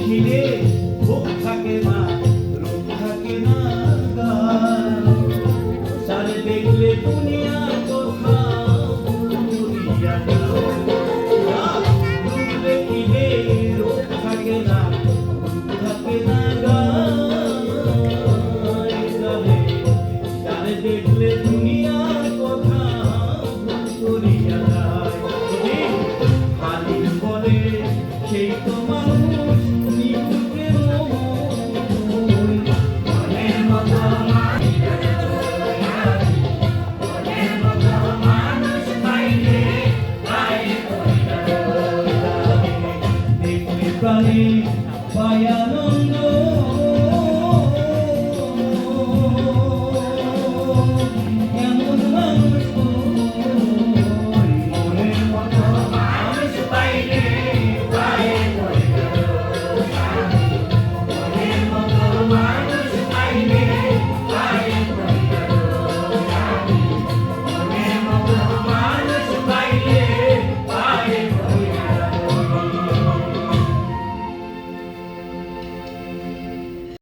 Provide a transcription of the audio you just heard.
দেখিলে ভোগ থাকে না, রোগ থাকে না গায়। যারে দেখলে দুনিয়ার কথা ভুলিয়া যায়। রূপ দেখিলে রোগ থাকে না, রোগ থাকে না গায়। যারে দেখলে দুনিয়ার কথা ভুলিয়া যায়। হালিম বলে সেই তো মানুষ নিকুচে মনের মতো দেখলে প্রাণে পায় আনন্দ।